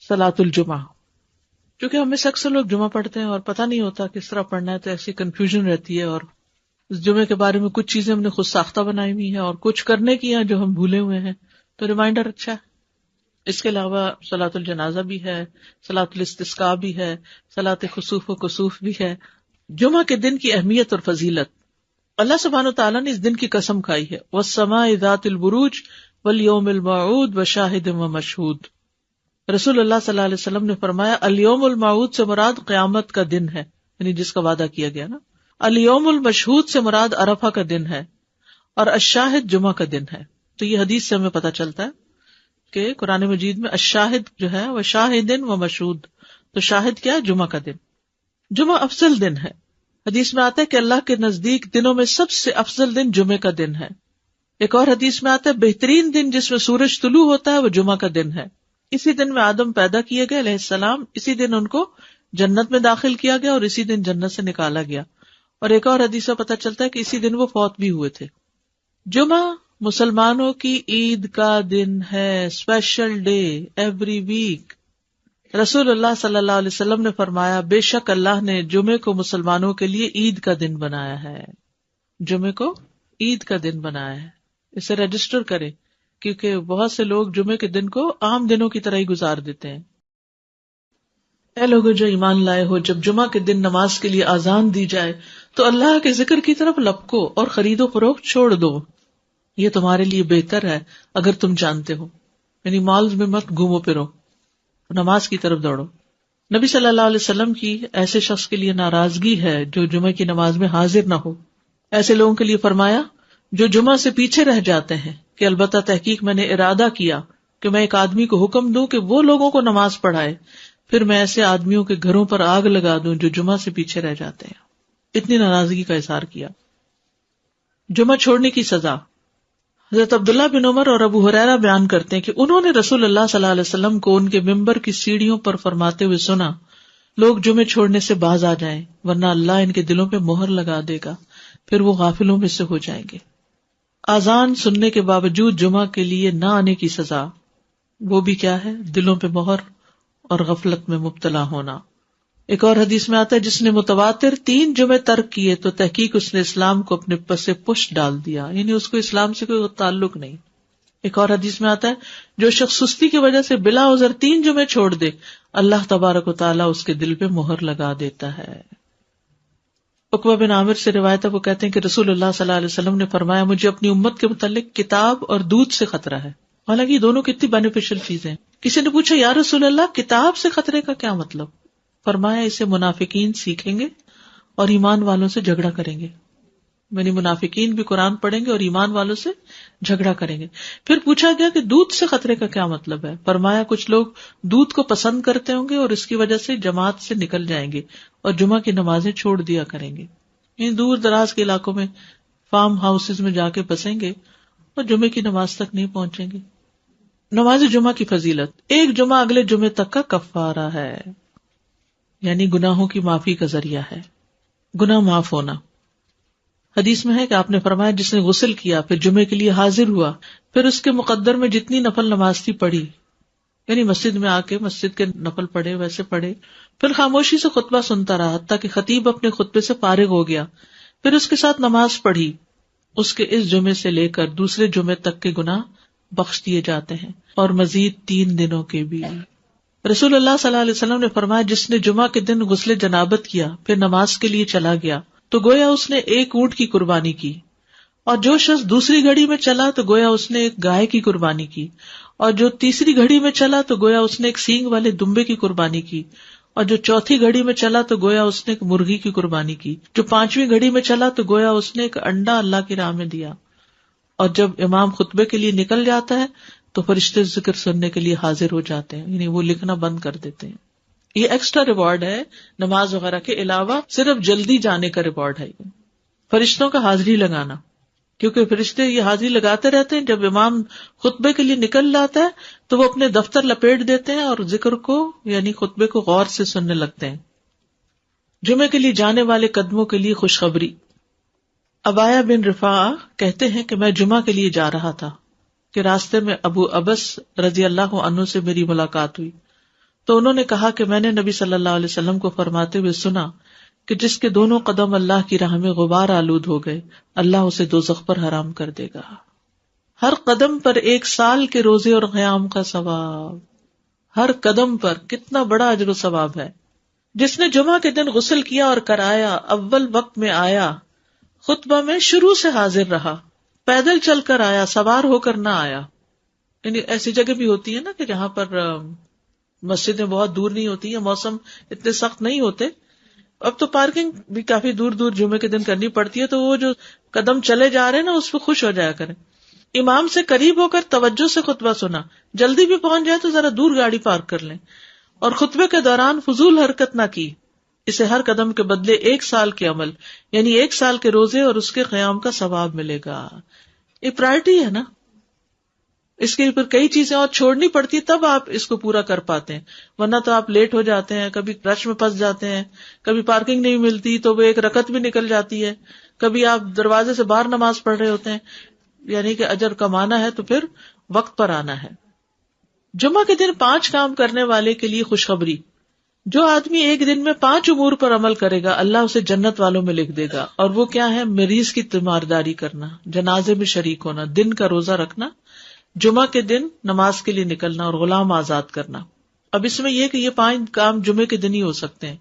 صلاۃ الجمعہ. کیونکہ ہم میں سے اکثر لوگ جمعہ پڑھتے ہیں اور پتہ نہیں ہوتا کس طرح پڑھنا ہے، تو ایسی کنفیوژن رہتی ہے، اور اس جمعے کے بارے میں کچھ چیزیں ہم نے خود ساختہ بنائی ہوئی ہیں اور کچھ کرنے کی ہیں جو ہم بھولے ہوئے ہیں، تو ریمائنڈر اچھا ہے. اس کے علاوہ صلاۃ الجنازہ بھی ہے، صلاۃ الاستسقاء بھی ہے، صلاۃ خسوف و کسوف بھی ہے. جمعہ کے دن کی اہمیت اور فضیلت. اللہ سبحانہ وتعالیٰ نے اس دن کی قسم کھائی ہے، والسماء ذات البروج والیوم الموعود وشاہد ومشہود. رسول اللہ صلی اللہ علیہ وسلم نے فرمایا الیوم الموعود سے مراد قیامت کا دن ہے، یعنی جس کا وعدہ کیا گیا نا. الیوم المشہود سے مراد عرفہ کا دن ہے، اور الشاہد جمعہ کا دن ہے. تو یہ حدیث سے ہمیں پتہ چلتا ہے کہ قرآن مجید میں الشاہد جو ہے وہ شاہد و مشہود، تو شاہد کیا ہے؟ جمعہ کا دن. جمعہ افضل دن ہے. حدیث میں آتا ہے کہ اللہ کے نزدیک دنوں میں سب سے افضل دن جمعے کا دن ہے. ایک اور حدیث میں آتا ہے بہترین دن جس میں سورج طلوع ہوتا ہے وہ جمعہ کا دن ہے. اسی دن میں آدم پیدا کیے گئے علیہ السلام، اسی دن ان کو جنت میں داخل کیا گیا اور اسی دن جنت سے نکالا گیا. اور ایک اور حدیث سے پتہ چلتا ہے کہ اسی دن وہ فوت بھی ہوئے تھے. جمعہ مسلمانوں کی عید کا دن ہے، اسپیشل ڈے ایوری ویک. رسول اللہ صلی اللہ علیہ وسلم نے فرمایا بے شک اللہ نے جمعے کو مسلمانوں کے لیے عید کا دن بنایا ہے. جمعے کو عید کا دن بنایا ہے. اسے رجسٹر کرے، کیونکہ بہت سے لوگ جمعے کے دن کو عام دنوں کی طرح ہی گزار دیتے ہیں. اے لوگوں جو ایمان لائے ہو، جب جمعہ کے دن نماز کے لیے اذان دی جائے تو اللہ کے ذکر کی طرف لپکو اور خرید و فروخت چھوڑ دو، یہ تمہارے لیے بہتر ہے اگر تم جانتے ہو. یعنی مالز میں مت گھومو پھرو، نماز کی طرف دوڑو. نبی صلی اللہ علیہ وسلم کی ایسے شخص کے لیے ناراضگی ہے جو جمعہ کی نماز میں حاضر نہ ہو. ایسے لوگوں کے لیے فرمایا جو جمعہ سے پیچھے رہ جاتے ہیں کہ البتہ تحقیق میں نے ارادہ کیا کہ میں ایک آدمی کو حکم دوں کہ وہ لوگوں کو نماز پڑھائے، پھر میں ایسے آدمیوں کے گھروں پر آگ لگا دوں جو جمعہ سے پیچھے رہ جاتے ہیں. اتنی ناراضگی کا اظہار کیا. جمعہ چھوڑنے کی سزا. حضرت عبداللہ بن عمر اور ابو ہریرہ بیان کرتے ہیں کہ انہوں نے رسول اللہ صلی اللہ علیہ وسلم کو ان کے ممبر کی سیڑھیوں پر فرماتے ہوئے سنا، لوگ جمعے چھوڑنے سے باز آ جائیں ورنہ اللہ ان کے دلوں پہ مہر لگا دے گا، پھر وہ غافلوں میں سے ہو جائیں گے. اذان سننے کے باوجود جمعہ کے لیے نہ آنے کی سزا، وہ بھی کیا ہے؟ دلوں پہ مہر اور غفلت میں مبتلا ہونا. ایک اور حدیث میں آتا ہے جس نے متواتر 3 جمعے ترک کیے تو تحقیق اس نے اسلام کو اپنے پس پش ڈال دیا، یعنی اس کو اسلام سے کوئی تعلق نہیں. ایک اور حدیث میں آتا ہے جو شخص سستی کی وجہ سے بلا عذر 3 جمعے چھوڑ دے اللہ تبارک و تعالیٰ اس کے دل پہ مہر لگا دیتا ہے. عقبہ بن عامر سے روایت ہے، وہ کہتے ہیں کہ رسول اللہ صلی اللہ علیہ وسلم نے فرمایا مجھے اپنی امت کے متعلق کتاب اور دودھ سے خطرہ ہے. حالانکہ یہ دونوں کتنی بینیفیشل چیزیں ہیں. کسی نے پوچھا یا رسول اللہ کتاب سے خطرے کا کیا مطلب؟ فرمایا اسے منافقین سیکھیں گے اور ایمان والوں سے جھگڑا کریں گے. یعنی منافقین بھی قرآن پڑھیں گے اور ایمان والوں سے جھگڑا کریں گے. پھر پوچھا گیا کہ دودھ سے خطرے کا کیا مطلب ہے؟ فرمایا کچھ لوگ دودھ کو پسند کرتے ہوں گے اور اس کی وجہ سے جماعت سے نکل جائیں گے اور جمعہ کی نمازیں چھوڑ دیا کریں گے. یعنی دور دراز کے علاقوں میں فارم ہاؤسز میں جا کے بسیں گے اور جمعے کی نماز تک نہیں پہنچیں گے. نماز جمعہ کی فضیلت. ایک جمعہ اگلے جمعے تک کا کفارہ ہے، یعنی گناہوں کی معافی کا ذریعہ ہے، گناہ معاف ہونا. حدیث میں ہے کہ آپ نے فرمایا جس نے غسل کیا پھر جمعے کے لیے حاضر ہوا پھر اس کے مقدر میں جتنی نفل نماز تھی پڑھی، یعنی مسجد میں آ کے مسجد کے نفل پڑھے ویسے پڑھے، پھر خاموشی سے خطبہ سنتا رہا حتیٰ کہ خطیب اپنے خطبے سے فارغ ہو گیا، پھر اس کے ساتھ نماز پڑھی، اس کے اس جمعے سے لے کر دوسرے جمعے تک کے گناہ بخش دیے جاتے ہیں اور مزید 3 دنوں کے بھی. رسول اللہ صلی اللہ علیہ وسلم نے فرمایا جس نے جمعہ کے دن غسل جنابت کیا پھر نماز کے لیے چلا گیا تو گویا اس نے 1 اونٹ کی قربانی کی، اور جو شخص دوسری گھڑی میں چلا تو گویا اس نے ایک گائے کی قربانی کی، اور جو تیسری گھڑی میں چلا تو گویا اس نے ایک سینگ والے دمبے کی قربانی کی، اور جو چوتھی گھڑی میں چلا تو گویا اس نے ایک مرغی کی قربانی کی، جو 5ویں گھڑی میں چلا تو گویا اس نے ایک انڈا اللہ کی راہ میں دیا. اور جب امام خطبے کے لیے نکل جاتا ہے تو فرشتے ذکر سننے کے لیے حاضر ہو جاتے ہیں، یعنی وہ لکھنا بند کر دیتے ہیں. یہ ایکسٹرا ریوارڈ ہے نماز وغیرہ کے علاوہ، صرف جلدی جانے کا ریوارڈ ہے یہ فرشتوں کا حاضری لگانا، کیونکہ فرشتے یہ حاضری لگاتے رہتے ہیں. جب امام خطبے کے لیے نکل جاتا ہے تو وہ اپنے دفتر لپیٹ دیتے ہیں اور ذکر کو یعنی خطبے کو غور سے سننے لگتے ہیں. جمعے کے لیے جانے والے قدموں کے لیے خوشخبری. ابایا بن رفاعہ کہتے ہیں کہ میں جمعہ کے لیے جا رہا تھا کہ راستے میں ابو ابس رضی اللہ عنہ سے میری ملاقات ہوئی تو انہوں نے کہا کہ میں نے نبی صلی اللہ علیہ وسلم کو فرماتے ہوئے سنا کہ جس کے دونوں قدم اللہ کی راہ میں غبار آلود ہو گئے اللہ اسے دوزخ پر حرام کر دے گا. ہر قدم پر 1 سال کے روزے اور قیام کا ثواب. ہر قدم پر کتنا بڑا اجر و ثواب ہے. جس نے جمعہ کے دن غسل کیا اور کرایا، اول وقت میں آیا، خطبہ میں شروع سے حاضر رہا، پیدل چل کر آیا، سوار ہو کر نہ آیا. یعنی ایسی جگہ بھی ہوتی ہے نا کہ جہاں پر مسجدیں بہت دور نہیں ہوتی ہیں، موسم اتنے سخت نہیں ہوتے. اب تو پارکنگ بھی کافی دور دور جمعے کے دن کرنی پڑتی ہے، تو وہ جو قدم چلے جا رہے ہیں نا اس پہ خوش ہو جایا کریں. امام سے قریب ہو کر توجہ سے خطبہ سنا، جلدی بھی پہنچ جائے تو ذرا دور گاڑی پارک کر لیں، اور خطبے کے دوران فضول حرکت نہ کی. اسے ہر قدم کے بدلے 1 سال کے عمل یعنی 1 سال کے روزے اور اس کے قیام کا ثواب ملے گا. یہ پرائرٹی ہے نا، اس کے پھر کئی چیزیں اور چھوڑنی پڑتی ہے تب آپ اس کو پورا کر پاتے ہیں، ورنہ تو آپ لیٹ ہو جاتے ہیں، کبھی رش میں پھنس جاتے ہیں، کبھی پارکنگ نہیں ملتی تو وہ 1 رکعت بھی نکل جاتی ہے، کبھی آپ دروازے سے باہر نماز پڑھ رہے ہوتے ہیں. یعنی کہ اجر کمانا ہے تو پھر وقت پر آنا ہے. جمعہ کے دن 5 کام کرنے والے کے لیے خوشخبری. جو آدمی ایک دن میں 5 امور پر عمل کرے گا اللہ اسے جنت والوں میں لکھ دے گا. اور وہ کیا ہے؟ مریض کی تیمارداری کرنا، جنازے میں شریک ہونا، دن کا روزہ رکھنا، جمعہ کے دن نماز کے لیے نکلنا اور غلام آزاد کرنا. اب اس میں یہ کہ یہ 5 کام جمعے کے دن ہی ہو سکتے ہیں،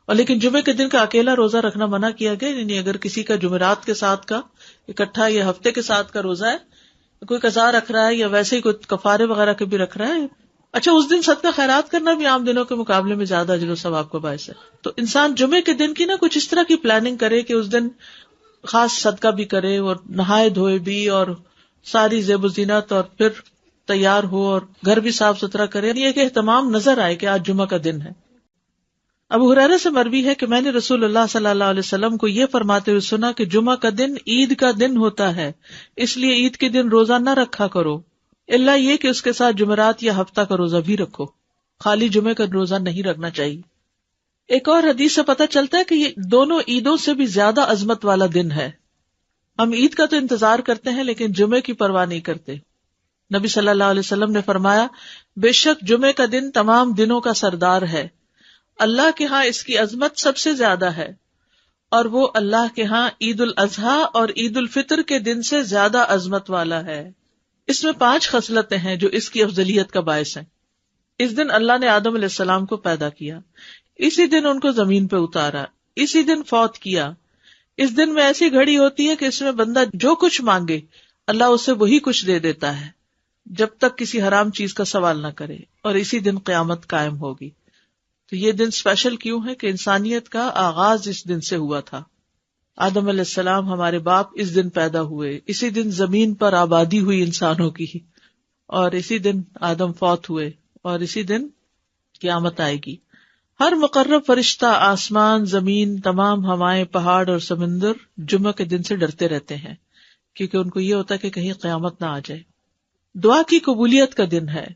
اور لیکن جمعے کے دن کا اکیلا روزہ رکھنا منع کیا گیا. یعنی اگر کسی کا جمعرات کے ساتھ کا اکٹھا یا ہفتے کے ساتھ کا روزہ ہے، کوئی قضا رکھ رہا ہے یا ویسے ہی کوئی کفارے وغیرہ کے بھی رکھ رہا ہے، اچھا اس دن صدقہ خیرات کرنا بھی عام دنوں کے مقابلے میں زیادہ اجر و ثواب کا باعث ہے. تو انسان جمعے کے دن کی نا کچھ اس طرح کی پلاننگ کرے کہ اس دن خاص صدقہ بھی کرے اور نہائے دھوئے بھی اور ساری زیب و زینت اور پھر تیار ہو اور گھر بھی صاف ستھرا کرے. یہ کہ اہتمام نظر آئے کہ آج جمعہ کا دن ہے. ابو ہریرہ سے مروی ہے کہ میں نے رسول اللہ صلی اللہ علیہ وسلم کو یہ فرماتے ہوئے سنا کہ جمعہ کا دن عید کا دن ہوتا ہے، اس لیے عید کے دن روزہ نہ رکھا کرو، الا یہ کہ اس کے ساتھ جمعرات یا ہفتہ کا روزہ بھی رکھو، خالی جمعے کا روزہ نہیں رکھنا چاہیے. ایک اور حدیث سے پتہ چلتا ہے کہ یہ دونوں عیدوں سے بھی زیادہ عظمت والا دن ہے. ہم عید کا تو انتظار کرتے ہیں لیکن جمعے کی پرواہ نہیں کرتے. نبی صلی اللہ علیہ وسلم نے فرمایا، بے شک جمعے کا دن تمام دنوں کا سردار ہے، اللہ کے ہاں اس کی عظمت سب سے زیادہ ہے، اور وہ اللہ کے ہاں عید الاضحیٰ اور عید الفطر کے دن سے زیادہ عظمت والا ہے. اس میں 5 خصلتیں ہیں جو اس کی افضلیت کا باعث ہیں. اس دن اللہ نے آدم علیہ السلام کو پیدا کیا، اسی دن ان کو زمین پہ اتارا، اسی دن فوت کیا. اس دن میں ایسی گھڑی ہوتی ہے کہ اس میں بندہ جو کچھ مانگے اللہ اسے وہی کچھ دے دیتا ہے جب تک کسی حرام چیز کا سوال نہ کرے، اور اسی دن قیامت قائم ہوگی. تو یہ دن اسپیشل کیوں ہے کہ انسانیت کا آغاز اس دن سے ہوا تھا. آدم علیہ السلام ہمارے باپ اس دن پیدا ہوئے، اسی دن زمین پر آبادی ہوئی انسانوں کی، اور اسی دن آدم فوت ہوئے، اور اسی دن قیامت آئے گی. ہر مقرب فرشتہ، آسمان، زمین، تمام ہوائیں، پہاڑ اور سمندر جمعہ کے دن سے ڈرتے رہتے ہیں، کیونکہ ان کو یہ ہوتا ہے کہ کہیں قیامت نہ آ جائے. دعا کی قبولیت کا دن ہے.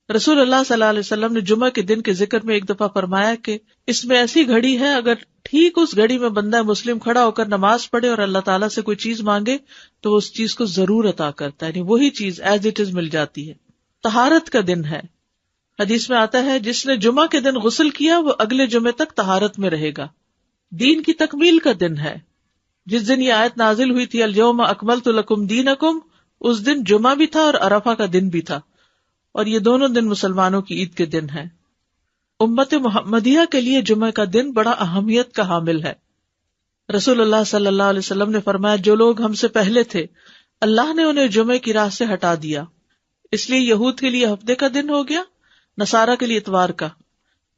رسول اللہ صلی اللہ علیہ وسلم نے جمعہ کے دن کے ذکر میں ایک دفعہ فرمایا کہ اس میں ایسی گھڑی ہے، اگر ٹھیک اس گھڑی میں بندہ مسلم کھڑا ہو کر نماز پڑھے اور اللہ تعالیٰ سے کوئی چیز مانگے تو اس چیز کو ضرور عطا کرتا ہے، یعنی وہی چیز ایز اٹ از مل جاتی ہے. طہارت کا دن ہے. حدیث میں آتا ہے جس نے جمعہ کے دن غسل کیا وہ اگلے جمعے تک طہارت میں رہے گا. دین کی تکمیل کا دن ہے. جس دن یہ آیت نازل ہوئی تھی الیوم اکملت لکم دینکم، اس دن جمعہ بھی تھا اور عرفہ کا دن بھی تھا، اور یہ دونوں دن مسلمانوں کی عید کے دن ہیں. امت محمدیہ کے لیے جمعہ کا دن بڑا اہمیت کا حامل ہے. رسول اللہ صلی اللہ علیہ وسلم نے فرمایا جو لوگ ہم سے پہلے تھے اللہ نے انہیں جمعے کی راہ سے ہٹا دیا، اس لیے یہود کے لیے ہفتے کا دن ہو گیا، نصارہ کے لیے اتوار کا.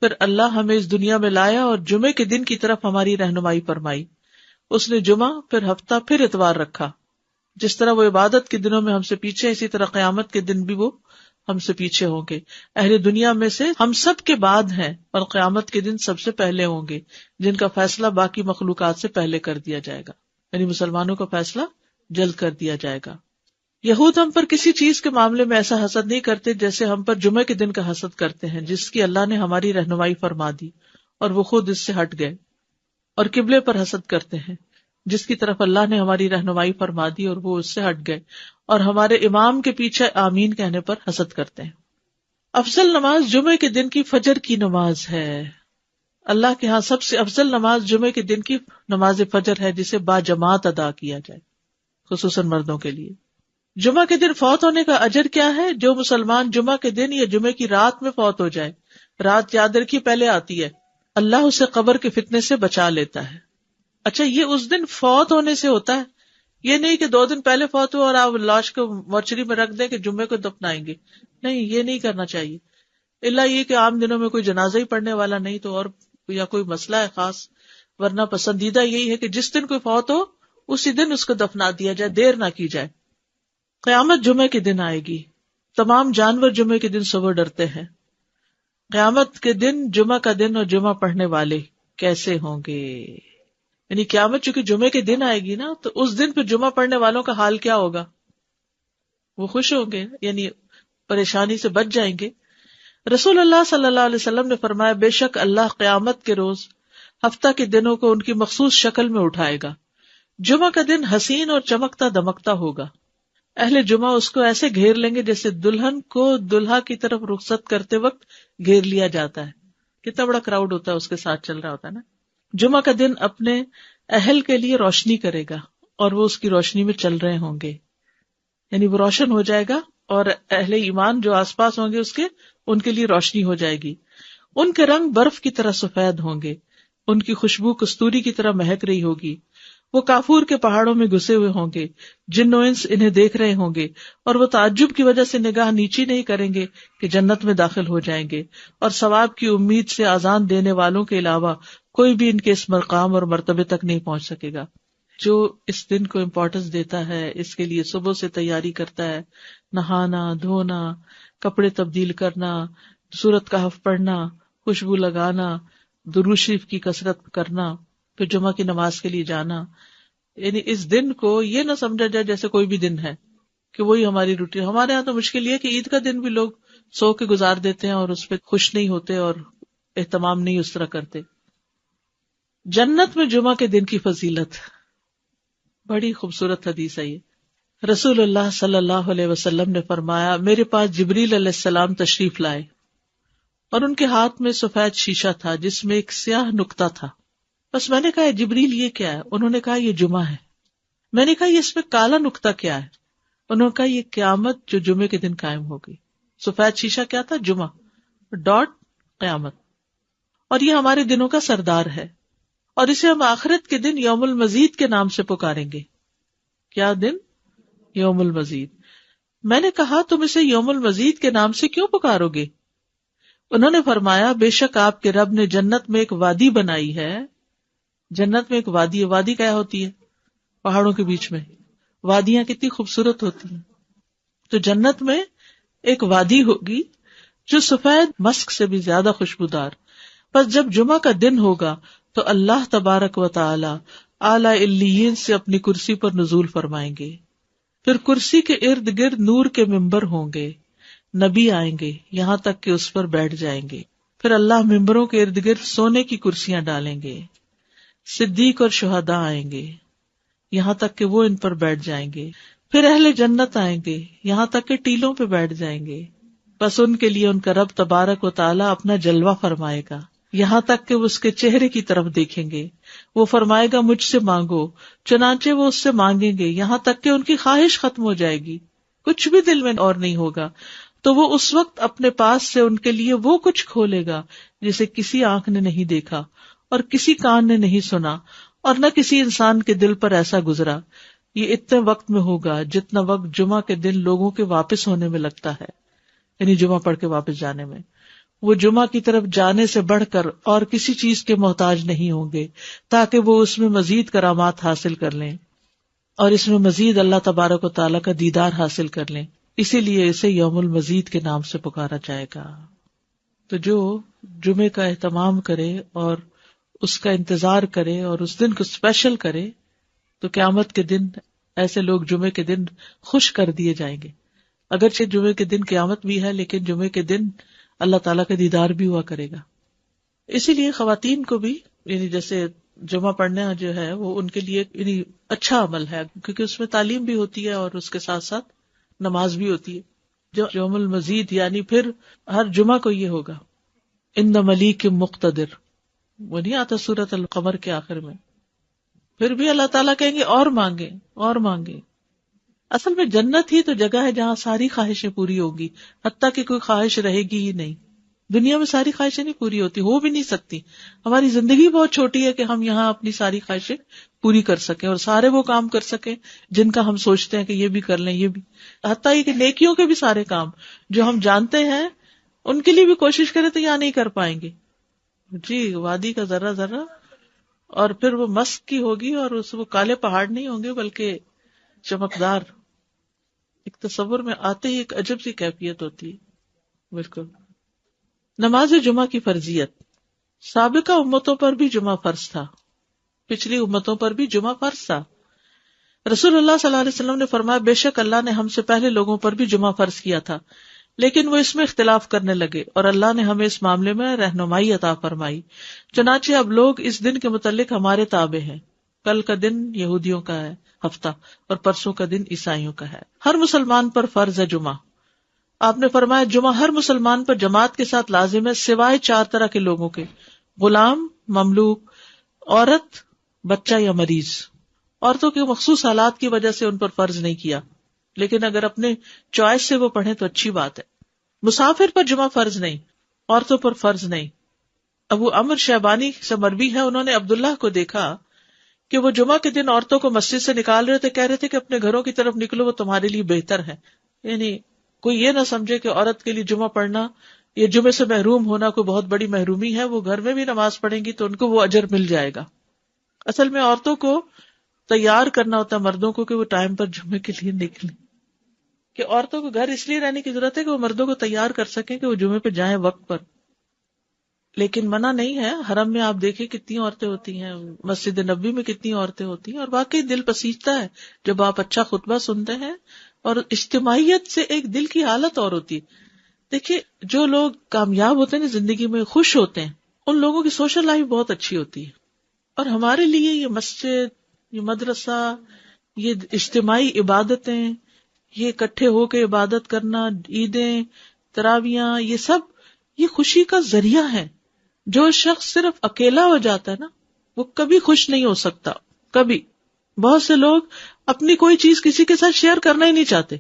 پھر اللہ ہمیں اس دنیا میں لایا اور جمعے کے دن کی طرف ہماری رہنمائی فرمائی. اس نے جمعہ، پھر ہفتہ، پھر اتوار رکھا. جس طرح وہ عبادت کے دنوں میں ہم سے پیچھے، اسی طرح قیامت کے دن بھی وہ ہم سے پیچھے ہوں گے. اہل دنیا میں سے ہم سب کے بعد ہیں اور قیامت کے دن سب سے پہلے ہوں گے، جن کا فیصلہ باقی مخلوقات سے پہلے کر دیا جائے گا. یعنی مسلمانوں کا فیصلہ جلد کر دیا جائے گا. یہود ہم پر کسی چیز کے معاملے میں ایسا حسد نہیں کرتے جیسے ہم پر جمعے کے دن کا حسد کرتے ہیں، جس کی اللہ نے ہماری رہنمائی فرما دی اور وہ خود اس سے ہٹ گئے. اور قبلے پر حسد کرتے ہیں جس کی طرف اللہ نے ہماری رہنمائی فرما دی اور وہ اس سے ہٹ گئے. اور ہمارے امام کے پیچھے آمین کہنے پر حسد کرتے ہیں. افضل نماز جمعے کے دن کی فجر کی نماز ہے. اللہ کے ہاں سب سے افضل نماز جمعے کے دن کی نماز فجر ہے، جسے با جماعت ادا کیا جائے، خصوصاً مردوں کے لیے. جمعہ کے دن فوت ہونے کا اجر کیا ہے؟ جو مسلمان جمعہ کے دن یا جمعے کی رات میں فوت ہو جائے، رات یاد رکھیے پہلے آتی ہے، اللہ اسے قبر کے فتنے سے بچا لیتا ہے. اچھا، یہ اس دن فوت ہونے سے ہوتا ہے، یہ نہیں کہ 2 دن پہلے فوت ہو اور آپ لاش کو مورچری میں رکھ دیں کہ جمعے کو دفنائیں گے. نہیں، یہ نہیں کرنا چاہیے، الا یہ کہ عام دنوں میں کوئی جنازہ ہی پڑھنے والا نہیں تو، اور یا کوئی مسئلہ ہے خاص، ورنہ پسندیدہ یہی ہے کہ جس دن کوئی فوت ہو اسی دن اس کو دفنا دیا جائے، دیر نہ کی جائے. قیامت جمعے کے دن آئے گی. تمام جانور جمعے کے دن صبح ڈرتے ہیں. قیامت کے دن جمعہ کا دن اور جمعہ پڑھنے والے کیسے ہوں گے؟ یعنی قیامت چونکہ جمعے کے دن آئے گی نا، تو اس دن پھر جمعہ پڑھنے والوں کا حال کیا ہوگا؟ وہ خوش ہوں گے، یعنی پریشانی سے بچ جائیں گے. رسول اللہ صلی اللہ علیہ وسلم نے فرمایا، بے شک اللہ قیامت کے روز ہفتہ کے دنوں کو ان کی مخصوص شکل میں اٹھائے گا. جمعہ کا دن حسین اور چمکتا دمکتا ہوگا. اہل جمعہ اس کو ایسے گھیر لیں گے جیسے دلہن کو دلہا کی طرف رخصت کرتے وقت گھیر لیا جاتا ہے. کتنا بڑا کراؤڈ ہوتا ہے اس کے ساتھ چل رہا ہوتا ہے نا. جمعہ کا دن اپنے اہل کے لیے روشنی کرے گا اور وہ اس کی روشنی میں چل رہے ہوں گے، یعنی وہ روشن ہو جائے گا اور اہل ایمان جو آس پاس ہوں گے اس کے، ان کے لیے روشنی ہو جائے گی. ان کے رنگ برف کی طرح سفید ہوں گے، ان کی خوشبو کستوری کی طرح مہک رہی ہوگی. وہ کافور کے پہاڑوں میں گھسے ہوئے ہوں گے، جن و انس انہیں دیکھ رہے ہوں گے، اور وہ تعجب کی وجہ سے نگاہ نیچی نہیں کریں گے کہ جنت میں داخل ہو جائیں گے. اور ثواب کی امید سے آذان دینے والوں کے علاوہ کوئی بھی ان کے اس مقام اور مرتبے تک نہیں پہنچ سکے گا. جو اس دن کو امپورٹنس دیتا ہے، اس کے لیے صبح سے تیاری کرتا ہے، نہانا دھونا، کپڑے تبدیل کرنا، سورت کہف پڑھنا، خوشبو لگانا، درود شریف کی کثرت کرنا، پھر جمعہ کی نماز کے لیے جانا. یعنی اس دن کو یہ نہ سمجھا جائے جیسے کوئی بھی دن ہے کہ وہی ہماری روٹین. ہمارے ہاں تو مشکل یہ کہ عید کا دن بھی لوگ سو کے گزار دیتے ہیں اور اس پہ خوش نہیں ہوتے اور اہتمام نہیں اس طرح کرتے. جنت میں جمعہ کے دن کی فضیلت، بڑی خوبصورت حدیث ہے یہ. رسول اللہ صلی اللہ علیہ وسلم نے فرمایا، میرے پاس جبریل علیہ السلام تشریف لائے اور ان کے ہاتھ میں سفید شیشہ تھا جس میں ایک سیاہ نقطہ تھا. بس میں نے کہا، جبریل یہ کیا ہے؟ انہوں نے کہا، یہ جمعہ ہے. میں نے کہا، یہ اس میں کالا نقطہ کیا ہے؟ انہوں نے کہا، یہ قیامت جو جمعے کے دن قائم ہوگی. سفید شیشہ کیا تھا؟ جمعہ، ڈاٹ قیامت. اور یہ ہمارے دنوں کا سردار ہے، اور اسے ہم آخرت کے دن یوم المزید کے نام سے پکاریں گے. کیا دن؟ یوم المزید. میں نے کہا، تم اسے یوم المزید کے نام سے کیوں پکارو گے؟ انہوں نے فرمایا، بے شک آپ کے رب نے جنت میں ایک وادی بنائی ہے. جنت میں ایک وادی ہے. وادی کیا ہوتی ہے؟ پہاڑوں کے بیچ میں. وادیاں کتنی خوبصورت ہوتی ہیں. تو جنت میں ایک وادی ہوگی جو سفید مسک سے بھی زیادہ خوشبودار. پس جب جمعہ کا دن ہوگا تو اللہ تبارک و تعالی اعلی علیین سے اپنی کرسی پر نزول فرمائیں گے. پھر کرسی کے ارد گرد نور کے ممبر ہوں گے. نبی آئیں گے یہاں تک کہ اس پر بیٹھ جائیں گے. پھر اللہ ممبروں کے ارد گرد سونے کی کرسیاں ڈالیں گے. صدیق اور شہداء آئیں گے یہاں تک کہ وہ ان پر بیٹھ جائیں گے. پھر اہل جنت آئیں گے یہاں تک کہ ٹیلوں پہ بیٹھ جائیں گے. بس ان کے لیے ان کا رب تبارک و تعالیٰ اپنا جلوہ فرمائے گا یہاں تک کہ وہ اس کے چہرے کی طرف دیکھیں گے. وہ فرمائے گا، مجھ سے مانگو، چنانچہ وہ اس سے مانگیں گے یہاں تک کہ ان کی خواہش ختم ہو جائے گی، کچھ بھی دل میں اور نہیں ہوگا. تو وہ اس وقت اپنے پاس سے ان کے لیے وہ کچھ کھولے گا جسے کسی آنکھ نے نہیں دیکھا اور کسی کان نے نہیں سنا اور نہ کسی انسان کے دل پر ایسا گزرا. یہ اتنے وقت میں ہوگا جتنا وقت جمعہ کے دن لوگوں کے واپس ہونے میں لگتا ہے، یعنی جمعہ پڑھ کے واپس جانے میں. وہ جمعہ کی طرف جانے سے بڑھ کر اور کسی چیز کے محتاج نہیں ہوں گے تاکہ وہ اس میں مزید کرامات حاصل کر لیں اور اس میں مزید اللہ تبارک و تعالیٰ کا دیدار حاصل کر لیں. اسی لیے اسے یوم المزید کے نام سے پکارا جائے گا. تو جو جمعے کا اہتمام کرے اور اس کا انتظار کرے اور اس دن کو اسپیشل کرے تو قیامت کے دن ایسے لوگ جمعے کے دن خوش کر دیے جائیں گے. اگرچہ جمعے کے دن قیامت بھی ہے لیکن جمعے کے دن اللہ تعالیٰ کا دیدار بھی ہوا کرے گا. اسی لیے خواتین کو بھی، یعنی جیسے جمعہ پڑھنا جو ہے وہ ان کے لیے یعنی اچھا عمل ہے، کیونکہ اس میں تعلیم بھی ہوتی ہے اور اس کے ساتھ ساتھ نماز بھی ہوتی ہے. جو یوم المزید یعنی پھر ہر جمعہ کو یہ ہوگا، ان ملیک مقتدر، وہ نہیں آتا سورۃ القمر کے آخر میں، پھر بھی اللہ تعالیٰ کہیں گے اور مانگے اور مانگے. اصل میں جنت ہی تو جگہ ہے جہاں ساری خواہشیں پوری ہوگی، حتیٰ کہ کوئی خواہش رہے گی ہی نہیں. دنیا میں ساری خواہشیں نہیں پوری ہوتی، ہو بھی نہیں سکتی. ہماری زندگی بہت چھوٹی ہے کہ ہم یہاں اپنی ساری خواہشیں پوری کر سکیں اور سارے وہ کام کر سکیں جن کا ہم سوچتے ہیں کہ یہ بھی کر لیں، یہ بھی، حتیٰ یہ کہ نیکیوں کے بھی سارے کام جو ہم جانتے ہیں ان کے لیے بھی کوشش کریں تو یہاں نہیں کر پائیں گے. جی وادی کا ذرہ ذرہ، اور پھر وہ مسک کی ہوگی اور وہ کالے پہاڑ نہیں ہوں گے بلکہ چمکدار. ایک تصور میں آتے ہی ایک عجب سی کیفیت ہوتی ہے. بالکل. نماز جمعہ کی فرضیت. سابقہ امتوں پر بھی جمعہ فرض تھا، پچھلی امتوں پر بھی جمعہ فرض تھا. رسول اللہ صلی اللہ علیہ وسلم نے فرمایا بے شک اللہ نے ہم سے پہلے لوگوں پر بھی جمعہ فرض کیا تھا، لیکن وہ اس میں اختلاف کرنے لگے اور اللہ نے ہمیں اس معاملے میں رہنمائی عطا فرمائی. چنانچہ اب لوگ اس دن کے متعلق ہمارے تابع ہیں. کل کا دن یہودیوں کا ہے ہفتہ، اور پرسوں کا دن عیسائیوں کا ہے. ہر مسلمان پر فرض ہے جمعہ. آپ نے فرمایا جمعہ ہر مسلمان پر جماعت کے ساتھ لازم ہے سوائے 4 طرح کے لوگوں کے: غلام، مملوک، عورت، بچہ یا مریض. عورتوں کے مخصوص حالات کی وجہ سے ان پر فرض نہیں کیا، لیکن اگر اپنے چوائس سے وہ پڑھیں تو اچھی بات ہے. مسافر پر جمعہ فرض نہیں، عورتوں پر فرض نہیں. ابو عمر شیبانی سے مروی ہے، انہوں نے عبداللہ کو دیکھا کہ وہ جمعہ کے دن عورتوں کو مسجد سے نکال رہے تھے، کہہ رہے تھے کہ اپنے گھروں کی طرف نکلو، وہ تمہارے لیے بہتر ہے. یعنی کوئی یہ نہ سمجھے کہ عورت کے لیے جمعہ پڑھنا یا جمعے سے محروم ہونا کوئی بہت بڑی محرومی ہے. وہ گھر میں بھی نماز پڑھیں گی تو ان کو وہ اجر مل جائے گا. اصل میں عورتوں کو تیار کرنا ہوتا ہے مردوں کو کہ وہ ٹائم پر جمعے کے لیے نکلیں، کہ عورتوں کو گھر اس لیے رہنے کی ضرورت ہے کہ وہ مردوں کو تیار کر سکیں کہ وہ جمعے پہ جائیں وقت پر. لیکن منع نہیں ہے. حرم میں آپ دیکھیں کتنی عورتیں ہوتی ہیں، مسجد نبوی میں کتنی عورتیں ہوتی ہیں، اور واقعی دل پسیجتا ہے جب آپ اچھا خطبہ سنتے ہیں. اور اجتماعیت سے ایک دل کی حالت اور ہوتی ہے. دیکھیے جو لوگ کامیاب ہوتے ہیں زندگی میں، خوش ہوتے ہیں، ان لوگوں کی سوشل لائف بہت اچھی ہوتی ہے. اور ہمارے لیے یہ مسجد، یہ مدرسہ، یہ اجتماعی عبادتیں، یہ اکٹھے ہو کے عبادت کرنا، عیدیں، تراویاں، یہ سب یہ خوشی کا ذریعہ ہے. جو شخص صرف اکیلا ہو جاتا ہے نا، وہ کبھی خوش نہیں ہو سکتا. کبھی. بہت سے لوگ اپنی کوئی چیز کسی کے ساتھ شیئر کرنا ہی نہیں چاہتے،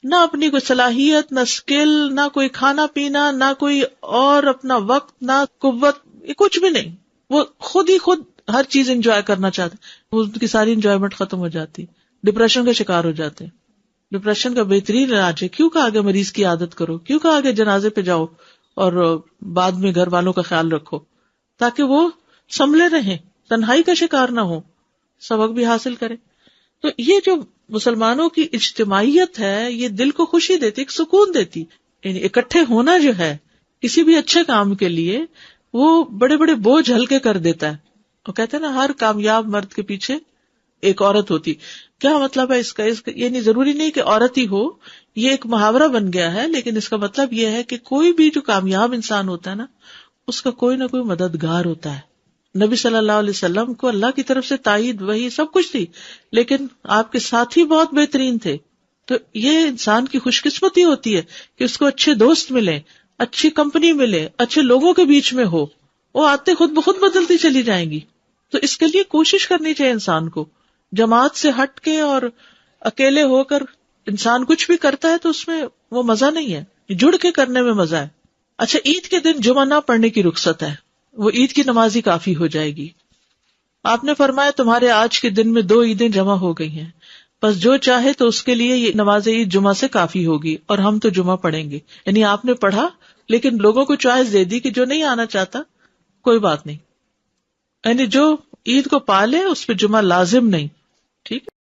نہ اپنی کوئی صلاحیت، نہ اسکل، نہ کوئی کھانا پینا، نہ کوئی اور اپنا وقت، نہ قوت، کچھ بھی نہیں. وہ خود ہی خود ہر چیز انجوائے کرنا چاہتے، وہ ان کی ساری انجوائمنٹ ختم ہو جاتی، ڈپریشن کا شکار ہو جاتے. ڈپریشن کا بہترین علاج ہے، کیوں کہا آگے مریض کی عادت کرو، کیوں کہا آگے جنازے پہ جاؤ اور بعد میں گھر والوں کا خیال رکھو تاکہ وہ سنبھلے رہیں، تنہائی کا شکار نہ ہو، سبق بھی حاصل کرے. تو یہ جو مسلمانوں کی اجتماعیت ہے یہ دل کو خوشی دیتی، ایک سکون دیتی. یعنی اکٹھے ہونا جو ہے کسی بھی اچھے کام کے لیے وہ بڑے بڑے بوجھ ہلکے کر دیتا ہے. وہ کہتے ہیں نا ہر کامیاب مرد کے پیچھے ایک عورت ہوتی. کیا مطلب ہے اس کا یعنی ضروری نہیں کہ عورت ہی ہو، یہ ایک محاورہ بن گیا ہے، لیکن اس کا مطلب یہ ہے کہ کوئی بھی جو کامیاب انسان ہوتا ہے نا اس کا کوئی نہ کوئی مددگار ہوتا ہے. نبی صلی اللہ علیہ وسلم کو اللہ کی طرف سے تائید، وہی سب کچھ تھی، لیکن آپ کے ساتھی بہت بہترین تھے. تو یہ انسان کی خوش قسمتی ہوتی ہے کہ اس کو اچھے دوست ملیں، اچھی کمپنی ملے، اچھے لوگوں کے بیچ میں ہو. وہ آتے خود بخود بدلتی چلی جائیں گی. تو اس کے لیے کوشش کرنی چاہیے انسان کو. جماعت سے ہٹ کے اور اکیلے ہو کر انسان کچھ بھی کرتا ہے تو اس میں وہ مزہ نہیں ہے، جڑ کے کرنے میں مزہ ہے. اچھا عید کے دن جمعہ نہ پڑھنے کی رخصت ہے، وہ عید کی نماز ہی کافی ہو جائے گی. آپ نے فرمایا تمہارے آج کے دن میں 2 عیدیں جمع ہو گئی ہیں، بس جو چاہے تو اس کے لیے یہ نماز عید جمعہ سے کافی ہوگی، اور ہم تو جمعہ پڑھیں گے. یعنی آپ نے پڑھا لیکن لوگوں کو چوائس دے دی کہ جو نہیں آنا چاہتا کوئی بات نہیں. یعنی جو عید کو پالے اس پہ جمعہ لازم نہیں. ٹھیک ہے.